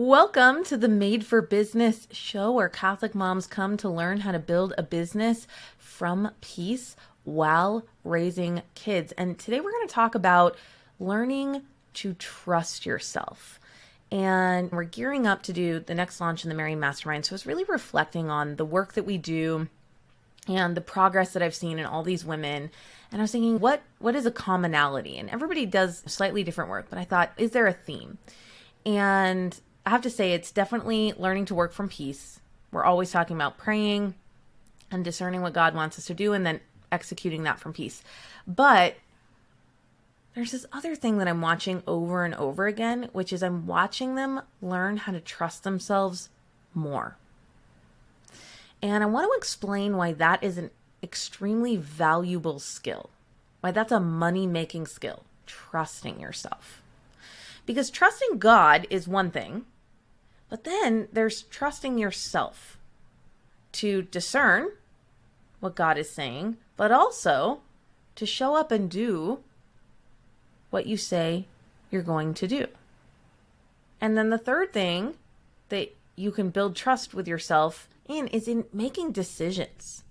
Welcome to the Made for Business show, where Catholic moms come to learn how to build a business from peace while raising kids. And today we're going to talk about learning to trust yourself. And we're gearing up to do the next launch in the Mary Mastermind. So I was really reflecting on the work that we do and the progress that I've seen in all these women. And I was thinking, what is a commonality? And everybody does slightly different work, but I thought, is there a theme? And I have to say, it's definitely learning to work from peace. We're always talking about praying and discerning what God wants us to do and then executing that from peace. But there's this other thing that I'm watching over and over again, which is I'm watching them learn how to trust themselves more. And I want to explain why that is an extremely valuable skill, why that's a money-making skill, trusting yourself. Because trusting God is one thing, but then there's trusting yourself to discern what God is saying, but also to show up and do what you say you're going to do. And then the third thing that you can build trust with yourself in is in making decisions.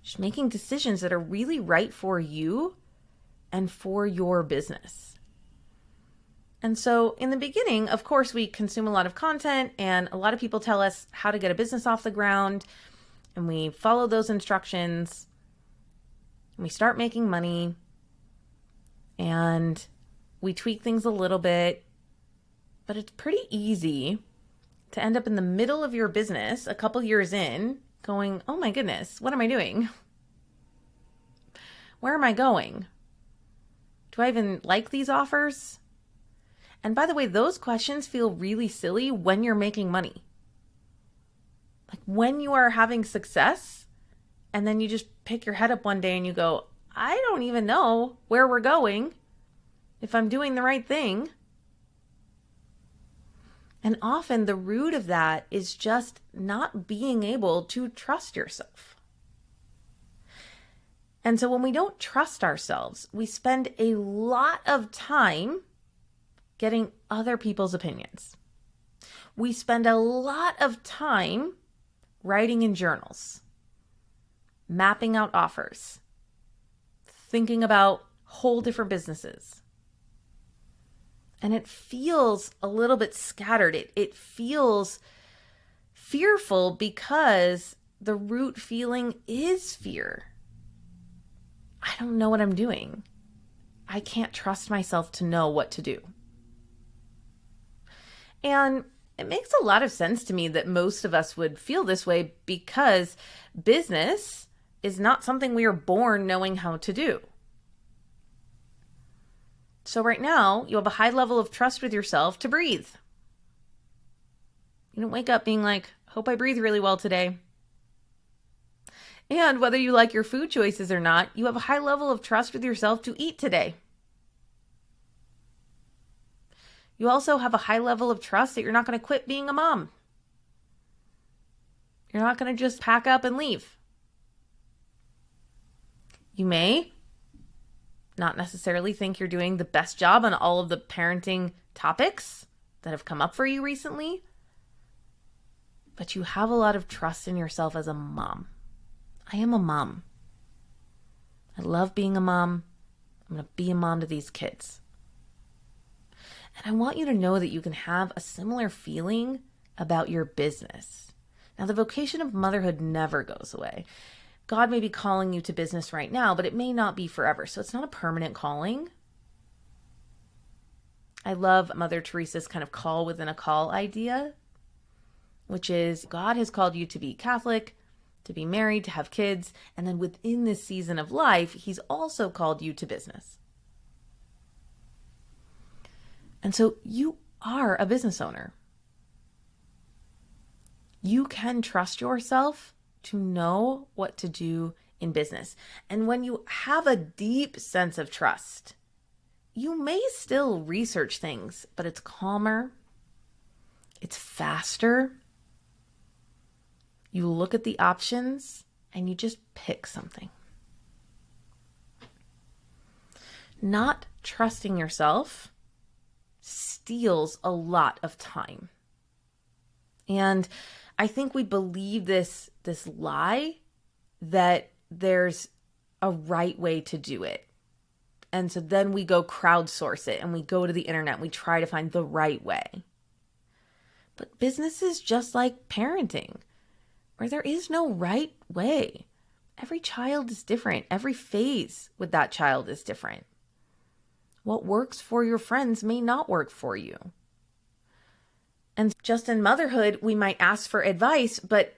Just making decisions that are really right for you and for your business. And so in the beginning, of course, we consume a lot of content and a lot of people tell us how to get a business off the ground, and we follow those instructions and we start making money and we tweak things a little bit, but it's pretty easy to end up in the middle of your business a couple years in going, oh my goodness, what am I doing? Where am I going? Do I even like these offers? And by the way, those questions feel really silly when you're making money. Like when you are having success and then you just pick your head up one day and you go, I don't even know where we're going, if I'm doing the right thing. And often the root of that is just not being able to trust yourself. And so when we don't trust ourselves, we spend a lot of time getting other people's opinions. We spend a lot of time writing in journals, mapping out offers, thinking about whole different businesses. And it feels a little bit scattered. It feels fearful because the root feeling is fear. I don't know what I'm doing. I can't trust myself to know what to do. And it makes a lot of sense to me that most of us would feel this way because business is not something we are born knowing how to do. So right now, you have a high level of trust with yourself to breathe. You don't wake up being like, hope I breathe really well today. And whether you like your food choices or not, you have a high level of trust with yourself to eat today. You also have a high level of trust that you're not going to quit being a mom. You're not going to just pack up and leave. You may not necessarily think you're doing the best job on all of the parenting topics that have come up for you recently, but you have a lot of trust in yourself as a mom. I am a mom. I love being a mom. I'm going to be a mom to these kids. And I want you to know that you can have a similar feeling about your business. Now, the vocation of motherhood never goes away. God may be calling you to business right now, but it may not be forever. So it's not a permanent calling. I love Mother Teresa's kind of call within a call idea, which is God has called you to be Catholic, to be married, to have kids. And then within this season of life, he's also called you to business. And so you are a business owner. You can trust yourself to know what to do in business. And when you have a deep sense of trust, you may still research things, but it's calmer, it's faster. You look at the options and you just pick something. Not trusting yourself steals a lot of time. And I think we believe this lie that there's a right way to do it. And so then we go crowdsource it and we go to the internet and we try to find the right way. But business is just like parenting, where there is no right way. Every child is different. Every phase with that child is different. What works for your friends may not work for you. And just in motherhood, we might ask for advice, but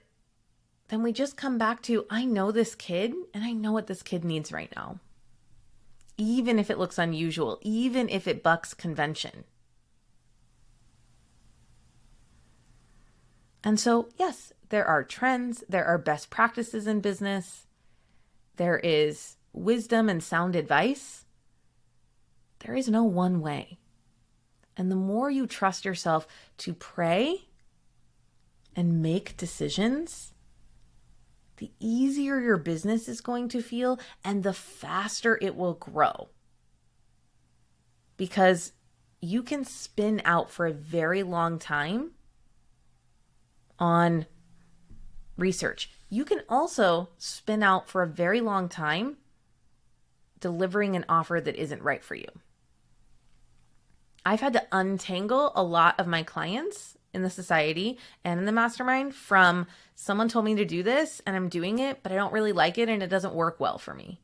then we just come back to, I know this kid and I know what this kid needs right now. Even if it looks unusual, even if it bucks convention. And so, yes, there are trends, there are best practices in business, there is wisdom and sound advice. There is no one way. And the more you trust yourself to pray and make decisions, the easier your business is going to feel and the faster it will grow. Because you can spin out for a very long time on research. You can also spin out for a very long time delivering an offer that isn't right for you. I've had to untangle a lot of my clients in the society and in the mastermind from someone told me to do this and I'm doing it, but I don't really like it and it doesn't work well for me.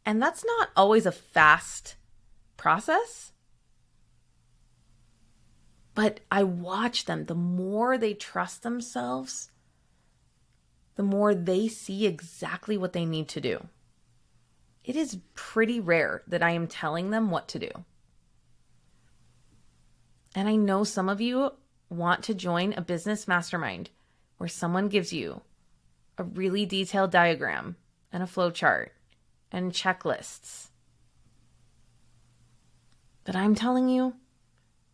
And that's not always a fast process, but I watch them. The more they trust themselves, the more they see exactly what they need to do. It is pretty rare that I am telling them what to do. And I know some of you want to join a business mastermind where someone gives you a really detailed diagram and a flow chart and checklists. But I'm telling you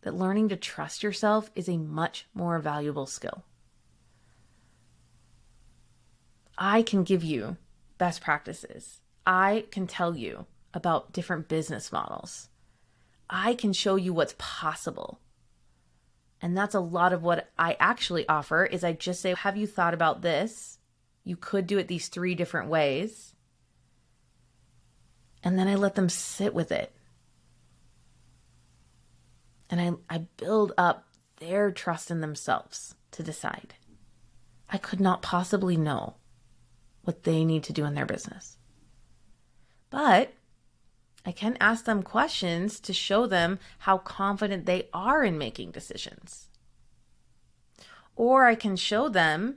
that learning to trust yourself is a much more valuable skill. I can give you best practices. I can tell you about different business models. I can show you what's possible. And that's a lot of what I actually offer is I just say, have you thought about this? You could do it these 3 different ways. And then I let them sit with it. And I build up their trust in themselves to decide. I could not possibly know what they need to do in their business. But I can ask them questions to show them how confident they are in making decisions. Or I can show them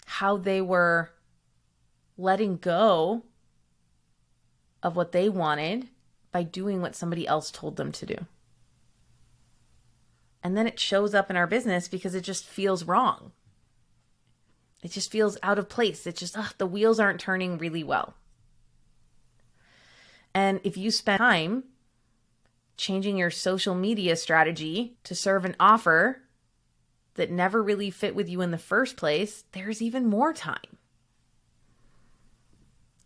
how they were letting go of what they wanted by doing what somebody else told them to do. And then it shows up in our business because it just feels wrong. It just feels out of place. It's just, the wheels aren't turning really well. And if you spend time changing your social media strategy to serve an offer that never really fit with you in the first place, there's even more time.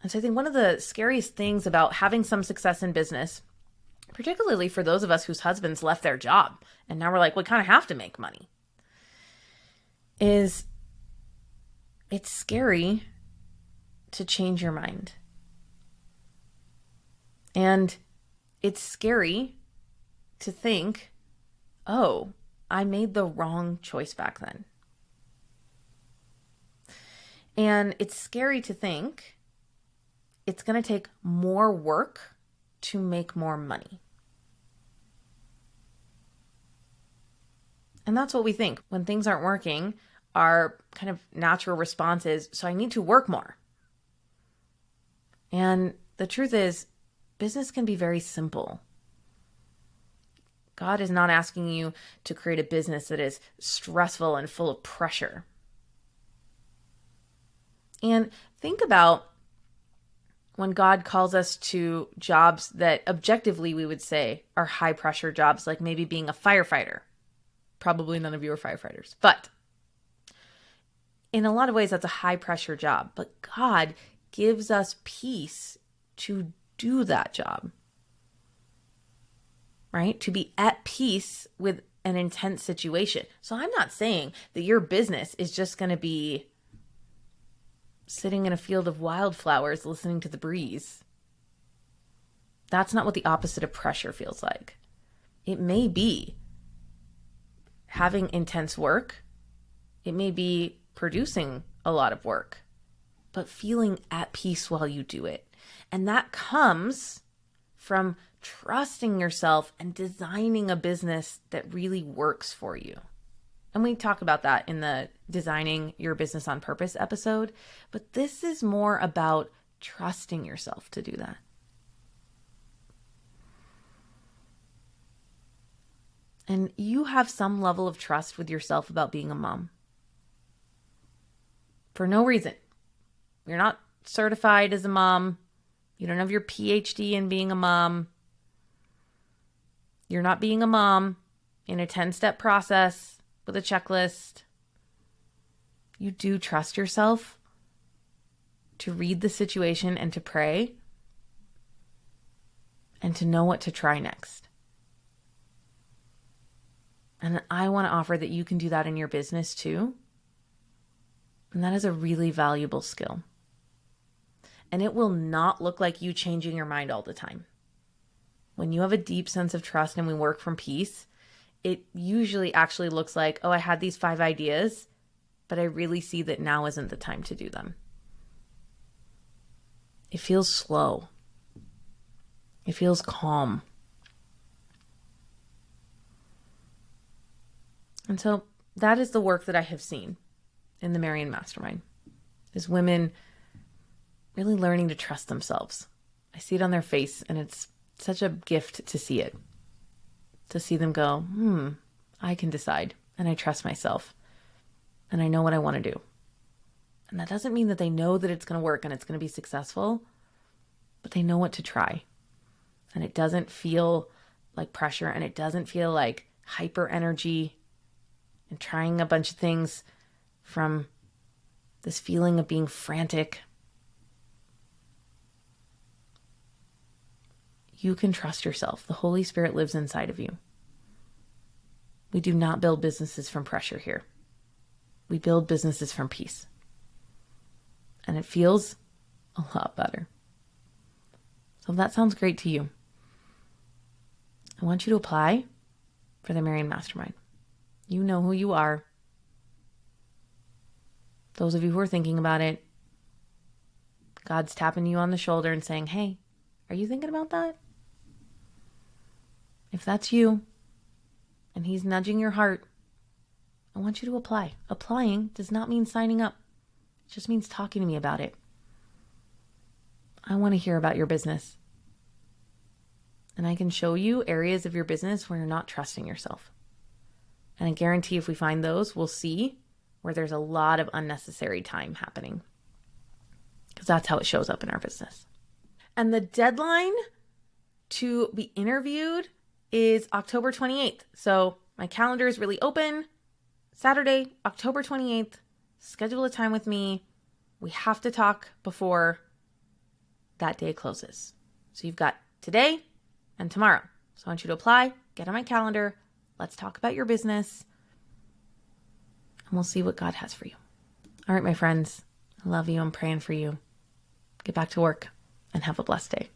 And so I think one of the scariest things about having some success in business, particularly for those of us whose husbands left their job and now we're like, we kind of have to make money, is it's scary to change your mind. And it's scary to think, oh, I made the wrong choice back then. And it's scary to think it's going to take more work to make more money. And that's what we think. When things aren't working, our kind of natural response is, so I need to work more. And the truth is, business can be very simple. God is not asking you to create a business that is stressful and full of pressure. And think about when God calls us to jobs that objectively we would say are high pressure jobs, like maybe being a firefighter. Probably none of you are firefighters, but in a lot of ways, that's a high pressure job. But God gives us peace to do that job, right? To be at peace with an intense situation. So I'm not saying that your business is just going to be sitting in a field of wildflowers listening to the breeze. That's not what the opposite of pressure feels like. It may be having intense work. It may be producing a lot of work, but feeling at peace while you do it. And that comes from trusting yourself and designing a business that really works for you. And we talk about that in the Designing Your Business on Purpose episode, but this is more about trusting yourself to do that. And you have some level of trust with yourself about being a mom. For no reason. You're not certified as a mom. You don't have your PhD in being a mom. You're not being a mom in a 10-step process with a checklist. You do trust yourself to read the situation and to pray and to know what to try next. And I want to offer that you can do that in your business too. And that is a really valuable skill. And it will not look like you changing your mind all the time. When you have a deep sense of trust and we work from peace, it usually actually looks like, oh, I had these 5 ideas, but I really see that now isn't the time to do them. It feels slow. It feels calm. And so that is the work that I have seen in the Marian Mastermind, is women really learning to trust themselves. I see it on their face, and it's such a gift to see it. To see them go, I can decide, and I trust myself, and I know what I want to do. And that doesn't mean that they know that it's going to work and it's going to be successful, but they know what to try. And it doesn't feel like pressure, and it doesn't feel like hyper energy and trying a bunch of things from this feeling of being frantic. You can trust yourself. The Holy Spirit lives inside of you. We do not build businesses from pressure here. We build businesses from peace. And it feels a lot better. So if that sounds great to you, I want you to apply for the Marian Mastermind. You know who you are. Those of you who are thinking about it, God's tapping you on the shoulder and saying, hey, are you thinking about that? If that's you, and he's nudging your heart, I want you to apply. Applying does not mean signing up. It just means talking to me about it. I want to hear about your business. And I can show you areas of your business where you're not trusting yourself. And I guarantee if we find those, we'll see where there's a lot of unnecessary time happening. Because that's how it shows up in our business. And the deadline to be interviewed is October 28th. So my calendar is really open. Saturday, October 28th. Schedule a time with me. We have to talk before that day closes. So you've got today and tomorrow. So I want you to apply, get on my calendar. Let's talk about your business. And we'll see what God has for you. All right, my friends. I love you. I'm praying for you. Get back to work and have a blessed day.